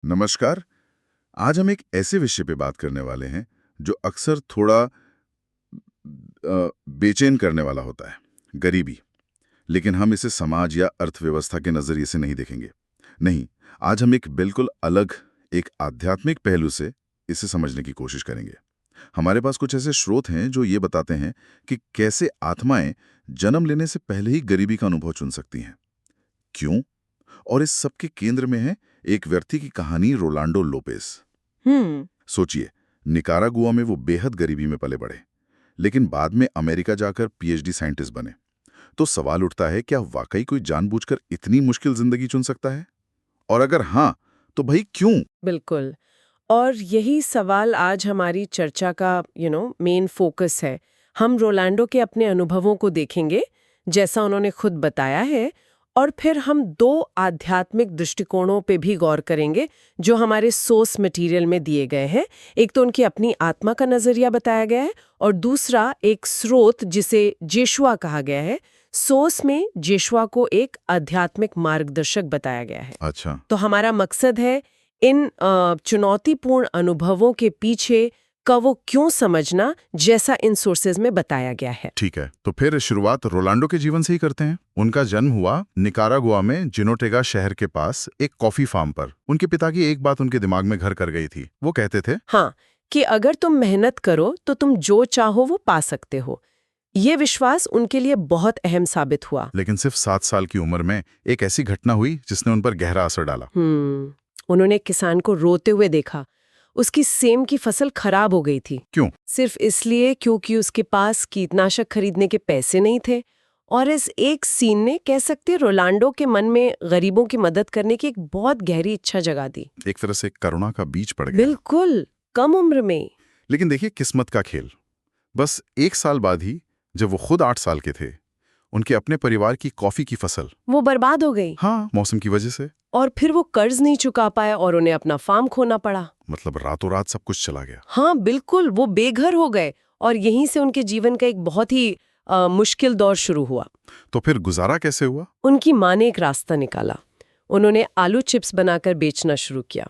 नमस्कार। आज हम एक ऐसे विषय पे बात करने वाले हैं जो अक्सर थोड़ा बेचैन करने वाला होता है, गरीबी। लेकिन हम इसे समाज या अर्थव्यवस्था के नजरिए से नहीं देखेंगे। नहीं, आज हम एक बिल्कुल अलग, एक आध्यात्मिक पहलू से इसे समझने की कोशिश करेंगे। हमारे पास कुछ ऐसे स्रोत हैं जो ये बताते हैं कि कैसे आत्माएं जन्म लेने से पहले ही गरीबी का अनुभव चुन सकती हैं। क्यों? और इस सब के केंद्र में है एक व्यक्ति की कहानी, रोलांडो लोपेस। हम्म। सोचिए, निकारागुआ में वो बेहद गरीबी में पले बढ़े, लेकिन बाद में अमेरिका जाकर पीएचडी साइंटिस्ट बने। तो सवाल उठता है, क्या वाकई कोई जानबूझकर इतनी मुश्किल जिंदगी चुन सकता है? और अगर हाँ, तो भाई क्यों? बिल्कुल। और यही सवाल आज हमारी चर्चा का मेन फोकस है। हम रोलांडो के अपने अनुभवों को देखेंगे, जैसा उन्होंने खुद बताया है, और फिर हम दो आध्यात्मिक दृष्टिकोणों पे भी गौर करेंगे जो हमारे सोर्स मटेरियल में दिए गए हैं। एक तो उनकी अपनी आत्मा का नजरिया बताया गया है, और दूसरा एक स्रोत जिसे जेशुआ कहा गया है। सोर्स में जेशुआ को एक आध्यात्मिक मार्गदर्शक बताया गया है। अच्छा। तो हमारा मकसद है इन चुनौतीपूर्ण अनुभवों के पीछे का वो क्यों समझना, जैसा इन सोर्सेज में बताया गया है। ठीक है, तो फिर शुरुआत रोलांडो के जीवन से ही करते हैं। उनका जन्म हुआ निकारागुआ में जिनोटेगा शहर के पास एक कॉफी फार्म पर। उनके पिता की एक बात उनके दिमाग में घर कर गई थी। वो कहते थे, हाँ, कि अगर तुम मेहनत करो तो तुम जो चाहो वो पा सकते हो। ये विश्वास उनके लिए बहुत अहम साबित हुआ। लेकिन सिर्फ 7 साल की उम्र में एक ऐसी घटना हुई जिसने उन पर गहरा असर डाला। उन्होंने एक किसान को रोते हुए देखा। उसकी सेम की फसल खराब हो गई थी। क्यों? सिर्फ इसलिए क्योंकि उसके पास कीटनाशक खरीदने के पैसे नहीं थे। और इस एक सीन ने, कह सकते, रोलांडो के मन में गरीबों की मदद करने की एक बहुत गहरी इच्छा जगा दी। एक तरह से करुणा का बीज पड़ गया। बिल्कुल, कम उम्र में। लेकिन देखिए, किस्मत का खेल। बस 1 साल बाद ही, जब वो खुद 8 साल के थे, उनके अपने परिवार की कॉफी की फसल वो बर्बाद हो गई। हाँ, मौसम की वजह से। और फिर वो कर्ज नहीं चुका पाए और उन्हें अपना फार्म खोना पड़ा। मतलब रातों रात सब कुछ चला गया। हाँ बिल्कुल, वो बेघर हो गए। और यहीं से उनके जीवन का एक बहुत ही मुश्किल दौर शुरू हुआ। तो फिर गुजारा कैसे हुआ? उनकी माँ ने एक रास्ता निकाला। उन्होंने आलू चिप्स बनाकर बेचना शुरू किया।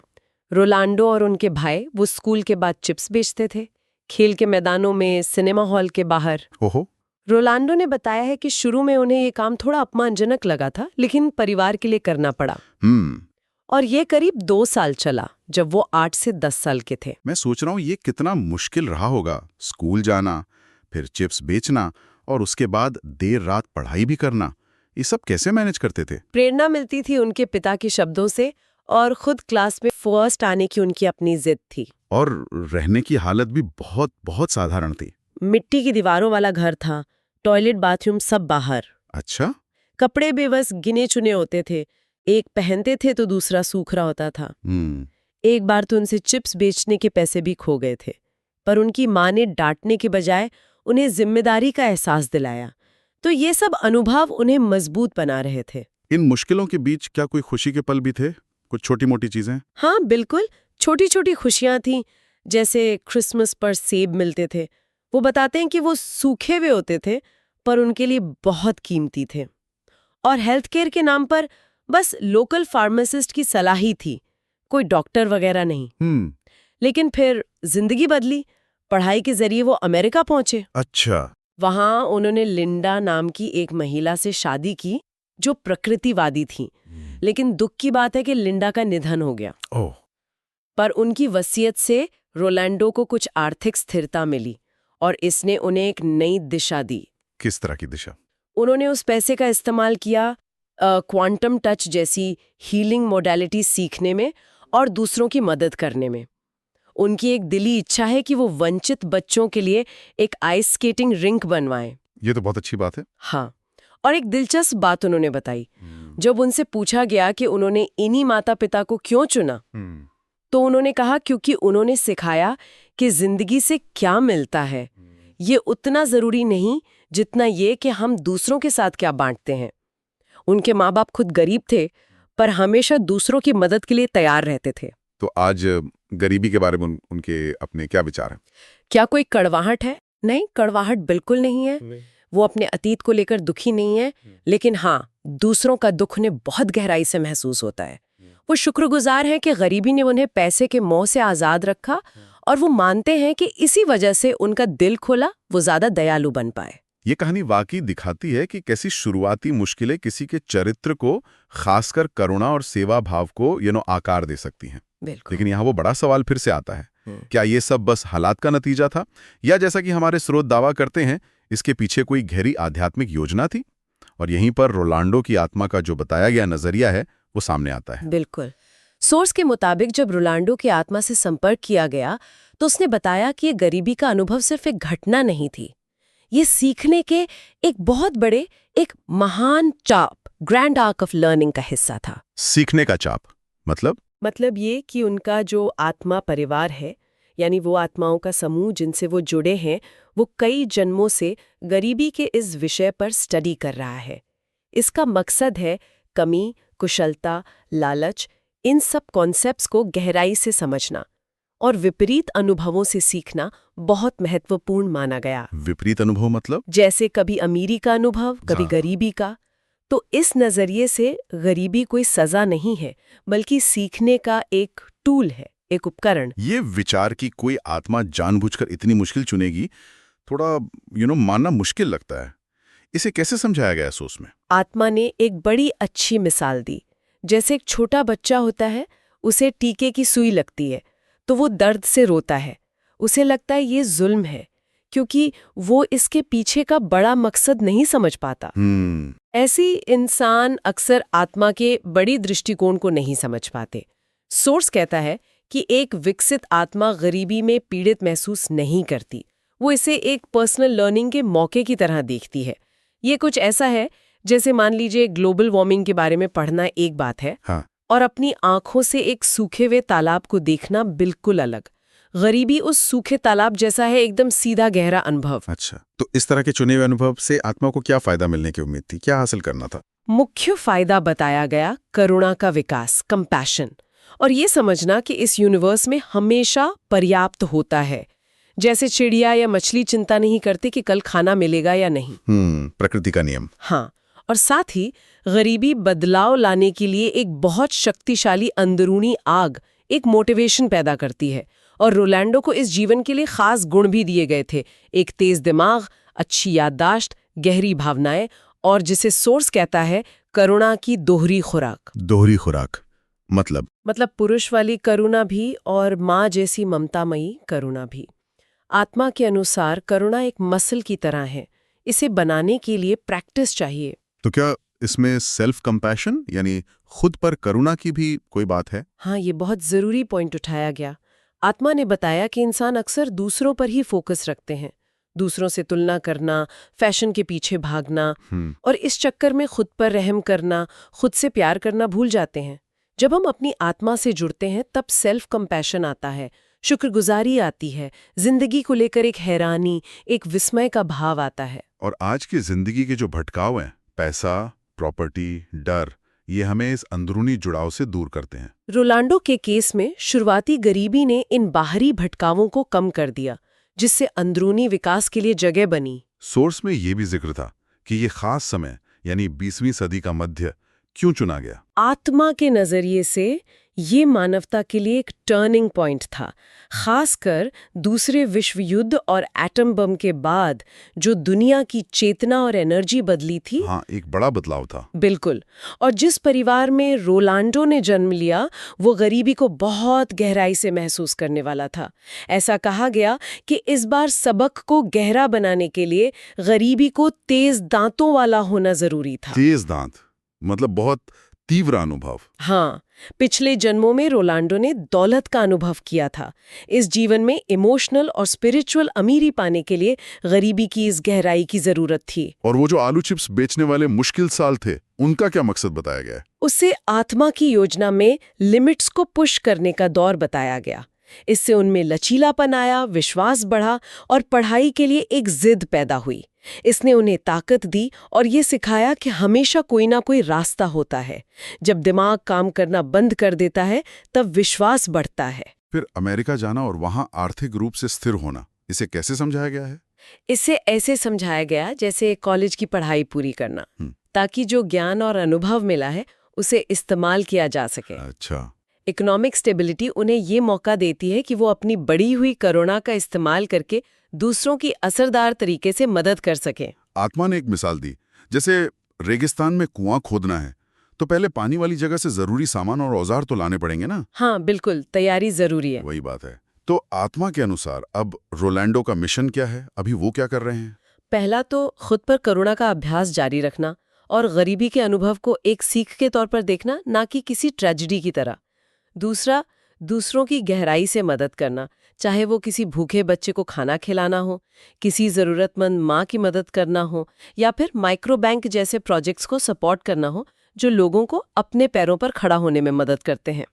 रोलांडो और उनके भाई वो स्कूल के बाद चिप्स बेचते थे, खेल के मैदानों में, सिनेमा हॉल के बाहर। ओहो। रोलांडो ने बताया है कि शुरू में उन्हें ये काम थोड़ा अपमानजनक लगा था, लेकिन परिवार के लिए करना पड़ा। और ये करीब 2 साल चला, जब वो 8 से 10 साल के थे। मैं सोच रहा हूँ ये कितना मुश्किल रहा होगा। स्कूल जाना, फिर चिप्स बेचना, और उसके बाद देर रात पढ़ाई भी करना। ये सब कैसे मैनेज करते थे? प्रेरणा मिलती थी उनके पिता के शब्दों से, और खुद क्लास में फर्स्ट आने की उनकी अपनी जिद थी। और रहने की हालत भी बहुत बहुत साधारण थी। मिट्टी की दीवारों वाला घर था, टॉयलेट बाथरूम सब बाहर। अच्छा। कपड़े भी बस गिने चुने होते थे, एक पहनते थे तो दूसरा सूख रहा होता था। एक बार तो उनसे चिप्स बेचने के पैसे भी खो गए थे, पर उनकी माँ ने डांटने के बजाय उन्हें जिम्मेदारी का एहसास दिलाया। तो ये सब अनुभव उन्हें मजबूत बना रहे थे। इन मुश्किलों के बीच क्या कोई खुशी के पल भी थे? कुछ छोटी मोटी चीजें? हाँ बिल्कुल, छोटी छोटी खुशियां थीं। जैसे क्रिसमस पर सेब मिलते थे। वो बताते हैं कि वो सूखे हुए होते थे, पर उनके लिए बहुत कीमती थे। और हेल्थ केयर के नाम पर बस लोकल फार्मासिस्ट की सलाह ही थी, कोई डॉक्टर वगैरह नहीं। लेकिन फिर जिंदगी बदली। पढ़ाई के जरिए वो अमेरिका पहुंचे। अच्छा। वहां उन्होंने लिंडा नाम की एक महिला से शादी की, जो प्रकृतिवादी थी। लेकिन दुख की बात है कि लिंडा का निधन हो गया। ओह। पर उनकी वसीयत से रोलैंडो को कुछ आर्थिक स्थिरता मिली, और इसने उन्हें एक नई दिशा दी। किस तरह की दिशा? उन्होंने उस पैसे का इस्तेमाल किया क्वांटम टच जैसी हीलिंग मोडालिटी सीखने में और दूसरों की मदद करने में। उनकी एक दिली इच्छा है कि वो वंचित बच्चों के लिए एक आइस स्केटिंग रिंक बनवाएं। ये तो बहुत अच्छी बात है। हाँ, और एक दिलचस्प बात उन्होंने बताई। जब उनसे पूछा गया कि उन्होंने इन्हीं माता पिता को क्यों चुना, तो उन्होंने कहा क्योंकि उन्होंने सिखाया कि जिंदगी से क्या मिलता है ये उतना जरूरी नहीं जितना ये कि हम दूसरों के साथ क्या बांटते हैं। उनके माँ बाप खुद गरीब थे, पर हमेशा दूसरों की मदद के लिए तैयार रहते थे। तो आज गरीबी के बारे में उनके अपने क्या विचार हैं? क्या कोई कड़वाहट है? नहीं, कड़वाहट बिल्कुल नहीं है। वो अपने अतीत को लेकर दुखी नहीं है, लेकिन हाँ, दूसरों का दुख उन्हें बहुत गहराई से महसूस होता है। वो शुक्रगुजार हैं कि गरीबी ने उन्हें पैसे के मोह से आज़ाद रखा और वो मानते हैं कि इसी वजह से उनका दिल खोला, वो ज़्यादा दयालु बन पाए। ये कहानी वाकई दिखाती है कि कैसी शुरुआती मुश्किलें किसी के चरित्र को, खासकर करुणा और सेवा भाव को आकार दे सकती हैं। बिल्कुल। लेकिन यहाँ वो बड़ा सवाल फिर से आता है, क्या ये सब बस हालात का नतीजा था, या जैसा कि हमारे स्रोत दावा करते हैं, इसके पीछे कोई गहरी आध्यात्मिक योजना थी? और यहीं पर रोलांडो की आत्मा का जो बताया गया नजरिया है वो सामने आता है। बिल्कुल। सोर्स के मुताबिक जब रोलांडो की आत्मा से संपर्क किया गया तो उसने बताया कि ये गरीबी का अनुभव सिर्फ एक घटना नहीं थी, ये सीखने के एक बहुत बड़े, एक महान चाप, ग्रैंड आर्क ऑफ लर्निंग का हिस्सा था। सीखने का चाप मतलब ये कि उनका जो आत्मा परिवार है, यानी वो आत्माओं का समूह जिनसे वो जुड़े हैं, वो कई जन्मों से गरीबी के इस विषय पर स्टडी कर रहा है। इसका मकसद है कमी, कुशलता, लालच, इन सब कॉन्सेप्ट्स को गहराई से समझना और विपरीत अनुभवों से सीखना बहुत महत्वपूर्ण माना गया। विपरीत अनुभव मतलब? जैसे कभी अमीरी का अनुभव, कभी गरीबी का। तो इस नजरिए से गरीबी कोई सजा नहीं है, बल्कि सीखने का एक टूल है, एक उपकरण। ये विचार कि कोई आत्मा जानबूझकर इतनी मुश्किल चुनेगी, थोड़ा मानना मुश्किल लगता है। इसे कैसे समझाया गया सोच में? आत्मा ने एक बड़ी अच्छी मिसाल दी। जैसे एक छोटा बच्चा होता है, उसे टीके की सुई लगती है तो वो दर्द से रोता है, उसे लगता है ये जुल्म है, क्योंकि वो इसके पीछे का बड़ा मकसद नहीं समझ पाता। ऐसी इंसान अक्सर आत्मा के बड़ी दृष्टिकोण को नहीं समझ पाते। सोर्स कहता है कि एक विकसित आत्मा गरीबी में पीड़ित महसूस नहीं करती, वो इसे एक पर्सनल लर्निंग के मौके की तरह देखती है। ये कुछ ऐसा है जैसे मान लीजिए ग्लोबल वार्मिंग के बारे में पढ़ना एक बात है, हाँ। और अपनी आंखों से एक सूखे हुए तालाब को देखना बिल्कुल अलग। गरीबी उस सूखे तालाब जैसा है, एकदम सीधा गहरा अनुभव। अच्छा, तो इस तरह के चुने हुए अनुभव से आत्मा को क्या फायदा मिलने की उम्मीद थी, क्या हासिल करना था? मुख्य फायदा बताया गया करुणा का विकास, कंपैशन, और ये समझना कि इस यूनिवर्स में हमेशा पर्याप्त होता है। जैसे चिड़िया या मछली चिंता नहीं करते कि कल खाना मिलेगा या नहीं। प्रकृति का नियम। हाँ, और साथ ही गरीबी बदलाव लाने के लिए एक बहुत शक्तिशाली अंदरूनी आग, एक मोटिवेशन पैदा करती है। और रोलैंडो को इस जीवन के लिए खास गुण भी दिए गए थे, एक तेज दिमाग, अच्छी याददाश्त, गहरी भावनाएं, और जिसे सोर्स कहता है करुणा की दोहरी खुराक। दोहरी खुराक मतलब पुरुष वाली करुणा भी और माँ जैसी ममतामयी करुणा भी। आत्मा के अनुसार करुणा एक मसल की तरह है, इसे बनाने के लिए प्रैक्टिस चाहिए। तो क्या इसमें सेल्फ कंपैशन यानी खुद पर करुणा की भी कोई बात है? हाँ, ये बहुत जरूरी पॉइंट उठाया गया। आत्मा ने बताया कि इंसान अक्सर दूसरों पर ही फोकस रखते हैं, दूसरों से तुलना करना, फैशन के पीछे भागना, और इस चक्कर में खुद पर रहम करना, खुद से प्यार करना भूल जाते हैं। जब हम अपनी आत्मा से जुड़ते हैं तब सेल्फ कंपैशन आता है, शुक्रगुजारी आती है, जिंदगी को लेकर एक हैरानी, एक विस्मय का भाव आता है। और आज की जिंदगी के जो भटकाव हैं, पैसा, प्रॉपर्टी, डर, ये हमें इस अंदरूनी जुड़ाव से दूर करते हैं। रोलांडो के केस में शुरुआती गरीबी ने इन बाहरी भटकावों को कम कर दिया, जिससे अंदरूनी विकास के लिए जगह बनी। सोर्स में ये भी जिक्र था कि ये खास समय यानी 20वीं सदी का मध्य क्यों चुना गया? आत्मा के नजरिए से ये मानवता के लिए एक टर्निंग पॉइंट था, खासकर दूसरे विश्व युद्ध और एटम बम के बाद जो दुनिया की चेतना और एनर्जी बदली थी। हाँ, एक बड़ा बदलाव था। बिल्कुल। और जिस परिवार में रोलांडो ने जन्म लिया वो गरीबी को बहुत गहराई से महसूस करने वाला था। ऐसा कहा गया कि इस बार सबक को गहरा बनाने के लिए गरीबी को तेज दांतों वाला होना जरूरी था। तेज दांत मतलब बहुत तीव्र अनुभव। हाँ, पिछले जन्मों में रोलांडो ने दौलत का अनुभव किया था। इस जीवन में इमोशनल और स्पिरिचुअल अमीरी पाने के लिए गरीबी की इस गहराई की जरूरत थी। और वो जो आलू चिप्स बेचने वाले मुश्किल साल थे, उनका क्या मकसद बताया गया है? उससे आत्मा की योजना में लिमिट्स को पुश करने का दौर बताया गया। इससे उनमें लचीलापन आया, विश्वास बढ़ा और पढ़ाई के लिए एक जिद पैदा हुई। इसने उन्हें ताकत दी और ये सिखाया कि हमेशा कोई ना कोई रास्ता होता है। जब दिमाग काम करना बंद कर देता है तब विश्वास बढ़ता है। फिर अमेरिका जाना और वहां आर्थिक रूप से स्थिर होना, इसे कैसे समझाया गया है? इसे ऐसे समझाया गया जैसे कॉलेज की पढ़ाई पूरी करना, ताकि जो ज्ञान और अनुभव मिला है उसे इस्तेमाल किया जा सके। अच्छा। इकोनॉमिक स्टेबिलिटी उन्हें ये मौका देती है कि वो अपनी बढ़ी हुई करुणा का इस्तेमाल करके दूसरों की असरदार तरीके से मदद कर सके। आत्मा ने एक मिसाल दी, जैसे रेगिस्तान में कुआं खोदना है तो पहले पानी वाली जगह से जरूरी सामान और औजार तो लाने पड़ेंगे ना। हाँ बिल्कुल, तैयारी जरूरी है। वही बात है। तो आत्मा के अनुसार अब रोलैंडो का मिशन क्या है? अभी वो क्या कर रहे हैं? पहला तो खुद पर करुणा का अभ्यास जारी रखना और गरीबी के अनुभव को एक सीख के तौर पर देखना, ना कि किसी ट्रेजेडी की तरह। दूसरा, दूसरों की गहराई से मदद करना, चाहे वो किसी भूखे बच्चे को खाना खिलाना हो, किसी ज़रूरतमंद माँ की मदद करना हो, या फिर माइक्रो बैंक जैसे प्रोजेक्ट्स को सपोर्ट करना हो जो लोगों को अपने पैरों पर खड़ा होने में मदद करते हैं।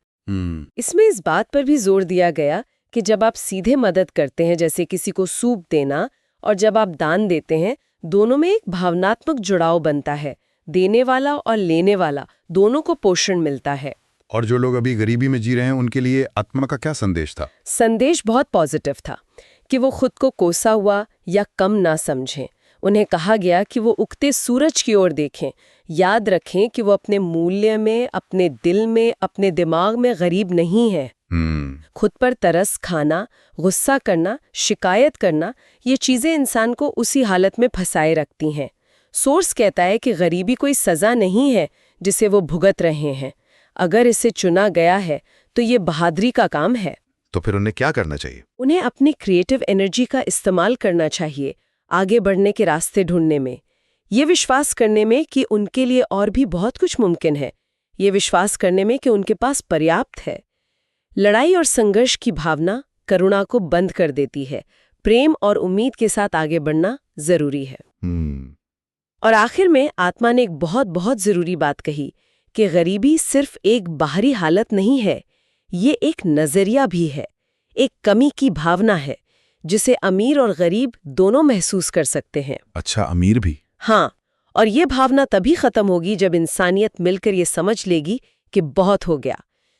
इसमें इस बात पर भी जोर दिया गया कि जब आप सीधे मदद करते हैं, जैसे किसी को सूप देना, और जब आप दान देते हैं, दोनों में एक भावनात्मक जुड़ाव बनता है। देने वाला और लेने वाला दोनों को पोषण मिलता है। और जो लोग अभी गरीबी में जी रहे हैं उनके लिए आत्मा का क्या संदेश था? संदेश बहुत पॉजिटिव था कि वो खुद को कोसा हुआ या कम ना समझें। उन्हें कहा गया कि वो उगते सूरज की ओर देखें, याद रखें कि वो अपने मूल्य में, अपने दिल में, अपने दिमाग में गरीब नहीं है। खुद पर तरस खाना, गुस्सा करना, शिकायत करना, ये चीजें इंसान को उसी हालत में फंसाए रखती हैं। सोर्स कहता है कि गरीबी कोई सजा नहीं है जिसे वो भुगत रहे हैं। अगर इसे चुना गया है तो ये बहादुरी का काम है। तो फिर उन्हें क्या करना चाहिए? उन्हें अपनी क्रिएटिव एनर्जी का इस्तेमाल करना चाहिए आगे बढ़ने के रास्ते ढूंढने में, ये विश्वास करने में कि उनके लिए और भी बहुत कुछ मुमकिन है, ये विश्वास करने में कि उनके पास पर्याप्त है। लड़ाई और संघर्ष की भावना करुणा को बंद कर देती है। प्रेम और उम्मीद के साथ आगे बढ़ना जरूरी है। और आखिर में आत्मा ने एक बहुत बहुत जरूरी बात कही कि गरीबी सिर्फ एक बाहरी हालत नहीं है, ये एक नजरिया भी है, एक कमी की भावना है जिसे अमीर और गरीब दोनों महसूस कर सकते हैं। अच्छा, अमीर भी? हाँ, और ये भावना तभी खत्म होगी जब इंसानियत मिलकर ये समझ लेगी कि बहुत हो गया।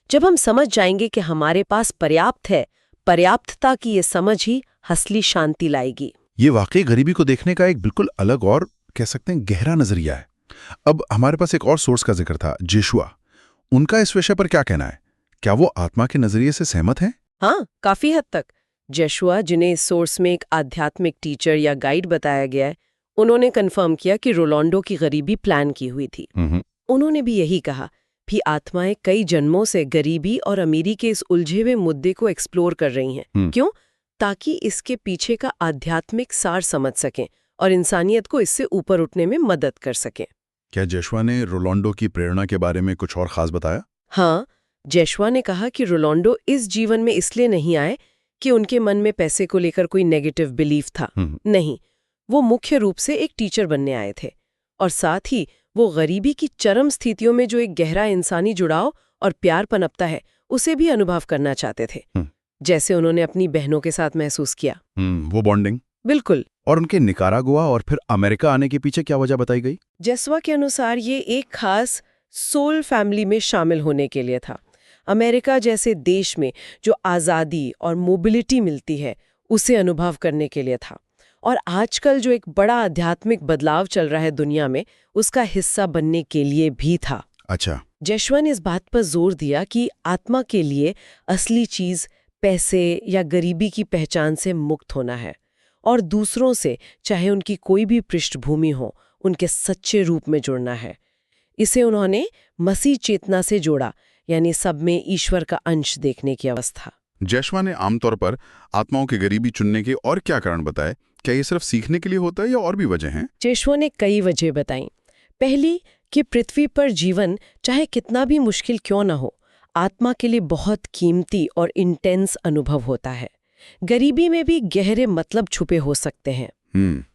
जब हम समझ जाएंगे कि हमारे पास पर्याप्त है, पर्याप्तता की ये समझ ही असली शांति लाएगी। ये वाकई गरीबी को देखने का एक बिल्कुल अलग और कह सकते हैं गहरा नजरिया है। अब हमारे पास एक और सोर्स का जिक्र था, जेशुआ। उनका इस विषय पर क्या कहना है? क्या वो आत्मा के नजरिए से सहमत हैं? हाँ, काफी हद तक। जेशुआ, जिन्हें इस सोर्स में एक आध्यात्मिक टीचर या गाइड बताया गया है, उन्होंने कन्फर्म किया कि रोलैंडो की गरीबी प्लान की हुई थी। उन्होंने भी यही कहा, भी आत्माएं कई जन्मों से गरीबी और अमीरी के इस उलझे हुए मुद्दे को एक्सप्लोर कर रही हैं। क्यों? ताकि इसके पीछे का आध्यात्मिक सार समझ सकें और इंसानियत को इससे ऊपर उठने में मदद कर सकें। क्या जेशुआ ने रोलैंडो की प्रेरणा के बारे में कुछ और खास बताया? हाँ, जेशुआ ने कहा कि रोलैंडो इस जीवन में इसलिए नहीं आए कि उनके मन में पैसे को लेकर कोई नेगेटिव बिलीफ था। नहीं, वो मुख्य रूप से एक टीचर बनने आए थे, और साथ ही वो गरीबी की चरम स्थितियों में जो एक गहरा इंसानी जुड़ाव और प्यार पनपता है, उसे भी अनुभव करना चाहते थे, जैसे उन्होंने अपनी बहनों के साथ महसूस किया। वो बॉन्डिंग। बिल्कुल। और उनके निकारागुआ और फिर अमेरिका आने के पीछे क्या वजह बताई गई? जेशुआ के अनुसार ये एक खास सोल फैमिली में शामिल होने के लिए था। अमेरिका जैसे देश में जो आज़ादी और मोबिलिटी मिलती है, उसे अनुभव करने के लिए था। और आजकल जो एक बड़ा आध्यात्मिक बदलाव चल रहा है दुनिया में, उसका हिस्सा बनने के लिए भी था। अच्छा। जेशुआ ने इस बात पर जोर दिया कि आत्मा के लिए असली चीज पैसे या गरीबी की पहचान से मुक्त होना है, और दूसरों से, चाहे उनकी कोई भी पृष्ठभूमि हो, उनके सच्चे रूप में जुड़ना है। इसे उन्होंने मसीह चेतना से जोड़ा, यानी सब में ईश्वर का अंश देखने की अवस्था। जेशुआ ने आमतौर पर आत्माओं की गरीबी चुनने के और क्या कारण बताए? क्या ये सिर्फ सीखने के लिए होता है या और भी वजह हैं? जेशुआ ने कई वजह बताई। पहली, कि पृथ्वी पर जीवन चाहे कितना भी मुश्किल क्यों न हो, आत्मा के लिए बहुत कीमती और इंटेंस अनुभव होता है। गरीबी में भी गहरे मतलब छुपे हो सकते हैं।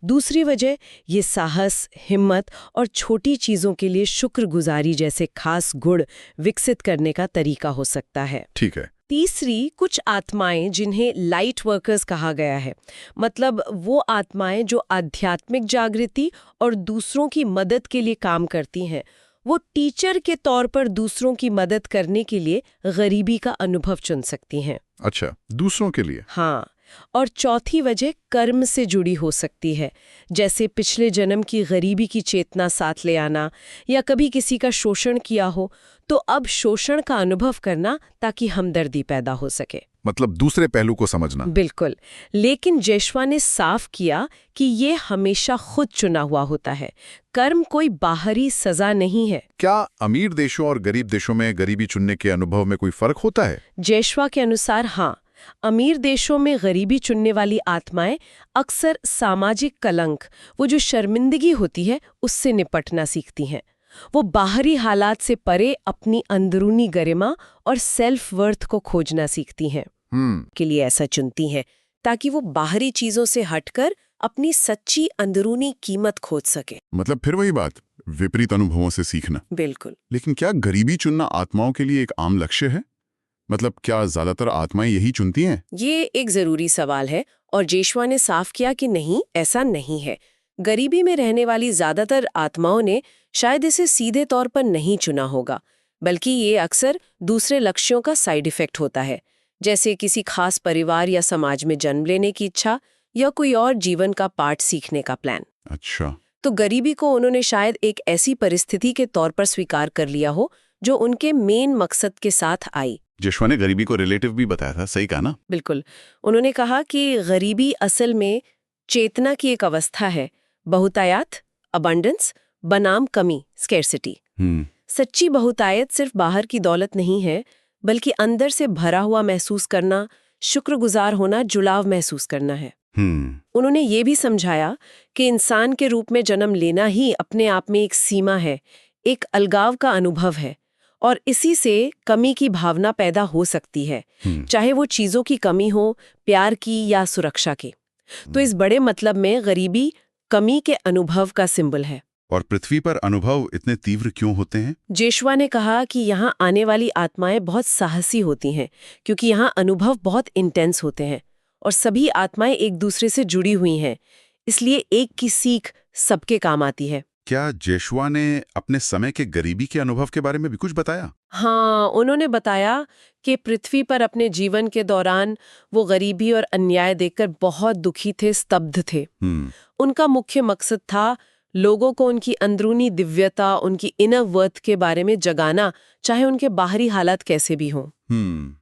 दूसरी वजह, ये साहस, हिम्मत और छोटी चीजों के लिए शुक्रगुजारी जैसे खास गुण विकसित करने का तरीका हो सकता है। ठीक है। तीसरी, कुछ आत्माएं जिन्हें लाइट वर्कर्स कहा गया है, मतलब वो आत्माएं जो आध्यात्मिक जागृति और दूसरों की मदद के लिए काम करती हैं, वो टीचर के तौर पर दूसरों की मदद करने के लिए गरीबी का अनुभव चुन सकती हैं। अच्छा, दूसरों के लिए? हाँ, और चौथी वजह कर्म से जुड़ी हो सकती है, जैसे पिछले जन्म की गरीबी की चेतना साथ ले आना या कभी किसी का शोषण किया हो तो अब शोषण का अनुभव करना ताकि हमदर्दी पैदा हो सके। मतलब दूसरे पहलू को समझना। बिल्कुल। लेकिन जेशवा ने साफ किया कि ये हमेशा खुद चुना हुआ होता है, कर्म कोई बाहरी सजा नहीं है। क्या अमीर देशों और गरीब देशों में गरीबी चुनने के अनुभव में कोई फर्क होता है? जेशवा के अनुसार हाँ, अमीर देशों में गरीबी चुनने वाली आत्माएं अक्सर सामाजिक कलंक, वो जो शर्मिंदगी होती है, उससे निपटना सीखती हैं। वो बाहरी हालात से परे अपनी अंदरूनी गरिमा और सेल्फ वर्थ को खोजना सीखती हैं। के लिए ऐसा चुनती हैं ताकि वो बाहरी चीजों से हटकर अपनी सच्ची अंदरूनी कीमत खोज सके। मतलब फिर वही बात, विपरीत अनुभवों से सीखना। बिल्कुल। लेकिन क्या गरीबी चुनना आत्माओं के लिए एक आम लक्ष्य है? मतलब क्या ज्यादातर आत्माएं यही चुनती हैं? ये एक जरूरी सवाल है और जेशवा ने साफ किया कि नहीं, ऐसा नहीं है। गरीबी में रहने वाली ज्यादातर आत्माओं ने शायद इसे सीधे तौर पर नहीं चुना होगा, बल्कि ये अक्सर दूसरे लक्ष्यों का साइड इफेक्ट होता है, जैसे किसी खास परिवार या समाज में जन्म लेने की इच्छा या कोई और जीवन का पाठ सीखने का प्लान। अच्छा। तो गरीबी को उन्होंने शायद एक ऐसी परिस्थिति के तौर पर स्वीकार कर लिया हो जो उनके मेन मकसद के साथ आई। जेशवा ने गरीबी को रिलेटिव भी बताया था, सही कहा ना? बिल्कुल। उन्होंने कहा कि गरीबी असल में चेतना की एक अवस्था है, बहुतायत, अबंडेंस बनाम कमी, स्कैर्सिटी। सच्ची बहुतायत सिर्फ बाहर की दौलत नहीं है, बल्कि अंदर से भरा हुआ महसूस करना, शुक्रगुजार होना, जुड़ाव महसूस करना है। उन्होंने ये भी समझाया कि इंसान के रूप में जन्म लेना ही अपने आप में एक सीमा है, एक अलगाव का अनुभव है, और इसी से कमी की भावना पैदा हो सकती है, चाहे वो चीजों की कमी हो, प्यार की या सुरक्षा की। तो इस बड़े मतलब में गरीबी कमी के अनुभव का सिंबल है। और पृथ्वी पर अनुभव इतने तीव्र क्यों होते हैं? जेशवा ने कहा कि यहाँ आने वाली आत्माएं बहुत साहसी होती हैं, क्योंकि यहाँ अनुभव बहुत इंटेंस होते हैं और सभी आत्माएं एक दूसरे से जुड़ी हुई हैं, इसलिए एक की सीख सबके काम आती है। क्या जेशवा ने अपने समय के गरीबी के अनुभव के बारे में भी कुछ बताया? हाँ, उन्होंने बताया कि पृथ्वी पर अपने जीवन के दौरान वो गरीबी और अन्याय देखकर बहुत दुखी थे, स्तब्ध थे। उनका मुख्य मकसद था लोगों को उनकी अंदरूनी दिव्यता, उनकी इनर वर्थ के बारे में जगाना, चाहे उनके बाहरी हालात कैसे भी हों।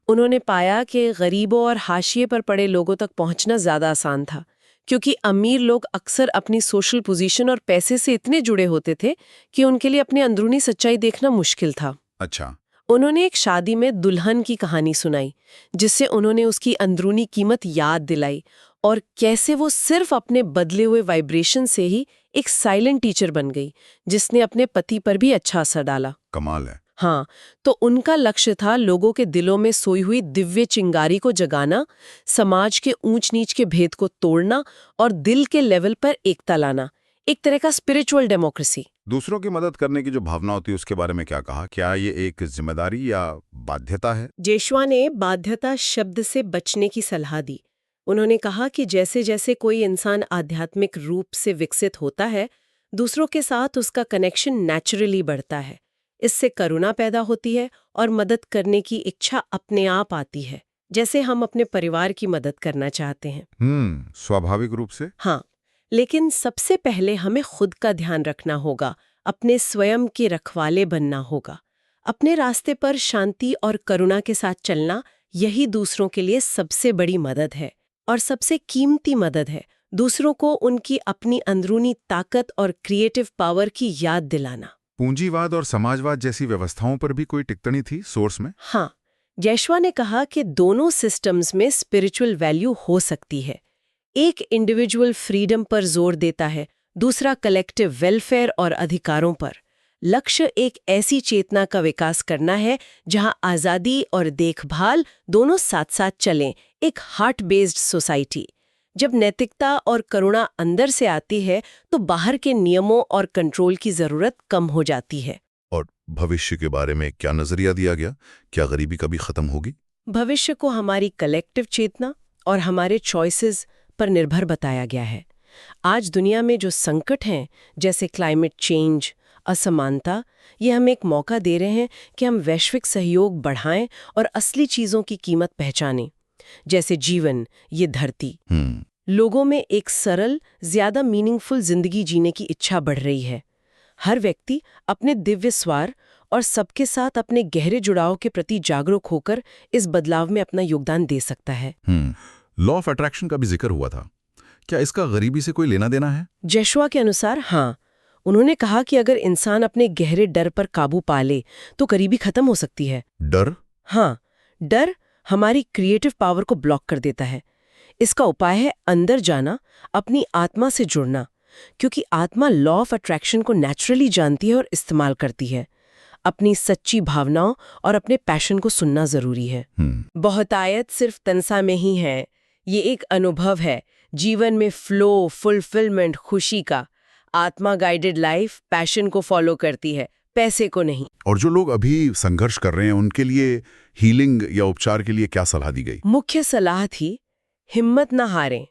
उन्होंने पाया कि गरीबों और हाशिए पर पड़े लोगों तक पहुंचना ज्यादा आसान था, क्योंकि अमीर लोग अक्सर अपनी सोशल पोजीशन और पैसे से इतने जुड़े होते थे कि उनके लिए अपनी अंदरूनी सच्चाई देखना मुश्किल था। अच्छा। उन्होंने एक शादी में दुल्हन की कहानी सुनाई, जिससे उन्होंने उसकी अंदरूनी कीमत याद दिलाई और कैसे वो सिर्फ अपने बदले हुए वाइब्रेशन से ही एक साइलेंट टीचर बन गई, जिसने अपने पति पर भी अच्छा असर डाला। कमाल है। हाँ, तो उनका लक्ष्य था लोगों के दिलों में सोई हुई दिव्य चिंगारी को जगाना, समाज के ऊंच नीच के भेद को तोड़ना और दिल के लेवल पर एकता लाना, एक तरह का स्पिरिचुअल डेमोक्रेसी। दूसरों की मदद करने की जो भावना होती है उसके बारे में क्या कहा? क्या ये एक जिम्मेदारी या बाध्यता है? जेशवा ने बाध्यता शब्द से बचने की सलाह दी। उन्होंने कहा कि जैसे जैसे कोई इंसान आध्यात्मिक रूप से विकसित होता है, दूसरों के साथ उसका कनेक्शन नेचुरली बढ़ता है। इससे करुणा पैदा होती है और मदद करने की इच्छा अपने आप आती है, जैसे हम अपने परिवार की मदद करना चाहते हैं। स्वाभाविक रूप से। हाँ, लेकिन सबसे पहले हमें खुद का ध्यान रखना होगा, अपने स्वयं के रखवाले बनना होगा। अपने रास्ते पर शांति और करुणा के साथ चलना, यही दूसरों के लिए सबसे बड़ी मदद है और सबसे कीमती मदद है। दूसरों को उनकी अपनी अंदरूनी ताकत और क्रिएटिव पावर की याद दिलाना। पूंजीवाद और समाजवाद जैसी व्यवस्थाओं पर भी कोई टिप्पणी थी सोर्स में? हाँ, जेशवा ने कहा कि दोनों सिस्टम्स में स्पिरिचुअल वैल्यू हो सकती है। एक इंडिविजुअल फ्रीडम पर जोर देता है, दूसरा कलेक्टिव वेलफेयर और अधिकारों पर। लक्ष्य एक ऐसी चेतना का विकास करना है जहां आज़ादी और देखभाल दोनों साथ साथ चलें, एक हार्ट बेस्ड सोसाइटी। जब नैतिकता और करुणा अंदर से आती है तो बाहर के नियमों और कंट्रोल की जरूरत कम हो जाती है। और भविष्य के बारे में क्या नजरिया दिया गया? क्या गरीबी कभी खत्म होगी? भविष्य को हमारी कलेक्टिव चेतना और हमारे चॉइसेस पर निर्भर बताया गया है। आज दुनिया में जो संकट हैं, जैसे क्लाइमेट चेंज, असमानता, ये हमें एक मौका दे रहे हैं कि हम वैश्विक सहयोग बढ़ाएं और असली चीज़ों की कीमत पहचानें। जैसे जीवन, ये धरती। लोगों में एक सरल, ज्यादा मीनिंगफुल जिंदगी जीने की इच्छा बढ़ रही है। हर व्यक्ति अपने दिव्य स्वार और सबके साथ अपने गहरे जुड़ाव के प्रति जागरूक होकर इस बदलाव में अपना योगदान दे सकता है। लॉ ऑफ अट्रैक्शन का भी जिक्र हुआ था। क्या इसका गरीबी से कोई लेना देना है? जशुआ के अनुसार हाँ। उन्होंने कहा कि अगर इंसान अपने गहरे डर पर काबू पा ले तो गरीबी खत्म हो सकती है। डर? हाँ, डर हमारी क्रिएटिव पावर को ब्लॉक कर देता है। इसका उपाय है अंदर जाना, अपनी आत्मा से जुड़ना, क्योंकि आत्मा लॉ ऑफ अट्रैक्शन को नेचुरली जानती है और इस्तेमाल करती है। अपनी सच्ची भावनाओं और अपने पैशन को सुनना जरूरी है। बहुतायत सिर्फ तनसा में ही है, ये एक अनुभव है जीवन में फ्लो, फुलफिलमेंट, खुशी का। आत्मा गाइडेड लाइफ पैशन को फॉलो करती है, पैसे को नहीं। और जो लोग अभी संघर्ष कर रहे हैं उनके लिए हीलिंग या उपचार के लिए क्या सलाह दी गई? मुख्य सलाह थी हिम्मत ना हारें,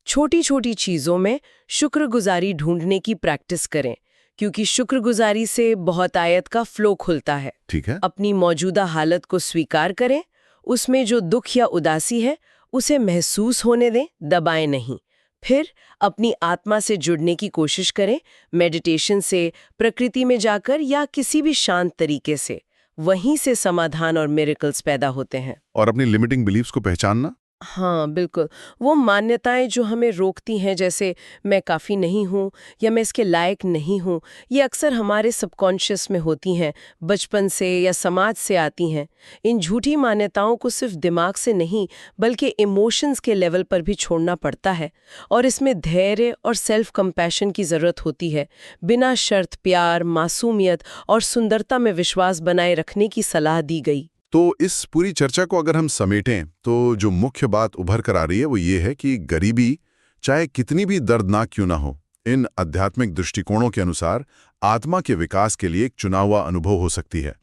छोटी छोटी चीजों में शुक्रगुजारी ढूंढने की प्रैक्टिस करें, क्योंकि शुक्रगुजारी से बहुतायत का फ्लो खुलता है। ठीक है। अपनी मौजूदा हालत को स्वीकार करें, उसमें जो दुख या उदासी है उसे महसूस होने दें, दबाएं नहीं। फिर अपनी आत्मा से जुड़ने की कोशिश करें, मेडिटेशन से, प्रकृति में जाकर या किसी भी शांत तरीके से। वहीं से समाधान और मिरेकल्स पैदा होते हैं। और अपनी लिमिटिंग बिलीव्स को पहचानना? हाँ बिल्कुल, वो मान्यताएं जो हमें रोकती हैं, जैसे मैं काफ़ी नहीं हूँ या मैं इसके लायक नहीं हूँ, ये अक्सर हमारे सबकॉन्शियस में होती हैं, बचपन से या समाज से आती हैं। इन झूठी मान्यताओं को सिर्फ दिमाग से नहीं बल्कि इमोशंस के लेवल पर भी छोड़ना पड़ता है, और इसमें धैर्य और सेल्फ कंपैशन की ज़रूरत होती है। बिना शर्त प्यार, मासूमियत और सुंदरता में विश्वास बनाए रखने की सलाह दी गई। तो इस पूरी चर्चा को अगर हम समेटें तो जो मुख्य बात उभर कर आ रही है वो ये है कि गरीबी चाहे कितनी भी दर्दनाक क्यों ना हो, इन आध्यात्मिक दृष्टिकोणों के अनुसार आत्मा के विकास के लिए एक चुना हुआ अनुभव हो सकती है।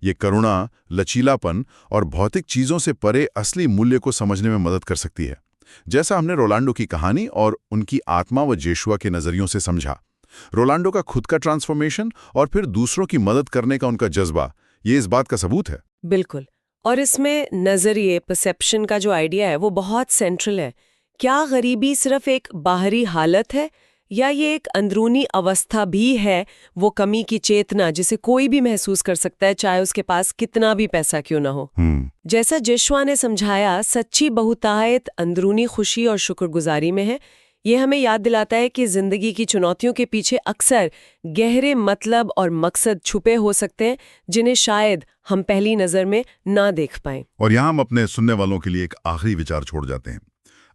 ये करुणा, लचीलापन और भौतिक चीजों से परे असली मूल्य को समझने में मदद कर सकती है। जैसा हमने रोलांडो की कहानी और उनकी आत्मा व जेशुआ के नजरियों से समझा, रोलांडो का खुद का ट्रांसफॉर्मेशन और फिर दूसरों की मदद करने का उनका जज्बा, ये इस बात का सबूत है। बिल्कुल, और इसमें नजरिए, परसेप्शन का जो आइडिया है वो बहुत सेंट्रल है। क्या गरीबी सिर्फ एक बाहरी हालत है या ये एक अंदरूनी अवस्था भी है, वो कमी की चेतना जिसे कोई भी महसूस कर सकता है, चाहे उसके पास कितना भी पैसा क्यों ना हो। जैसा जेशुआ ने समझाया, सच्ची बहुतायत अंदरूनी खुशी और शुक्रगुजारी में है। ये हमें याद दिलाता है कि जिंदगी की चुनौतियों के पीछे अक्सर गहरे मतलब और मकसद छुपे हो सकते हैं, जिन्हें शायद हम पहली नजर में ना देख पाएं। और यहाँ हम अपने सुनने वालों के लिए एक आखिरी विचार छोड़ जाते हैं।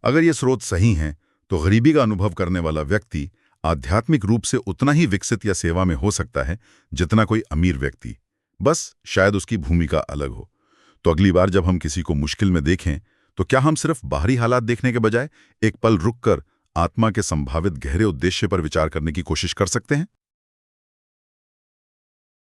अगर ये स्रोत सही हैं, तो गरीबी का अनुभव करने वाला व्यक्ति आध्यात्मिक रूप से उतना ही विकसित या सेवा में हो सकता है जितना कोई अमीर व्यक्ति, बस शायद उसकी भूमिका अलग हो। तो अगली बार जब हम किसी को मुश्किल में देखें, तो क्या हम सिर्फ बाहरी हालात देखने के बजाय एक पल रुककर आत्मा के संभावित गहरे उद्देश्य पर विचार करने की कोशिश कर सकते हैं?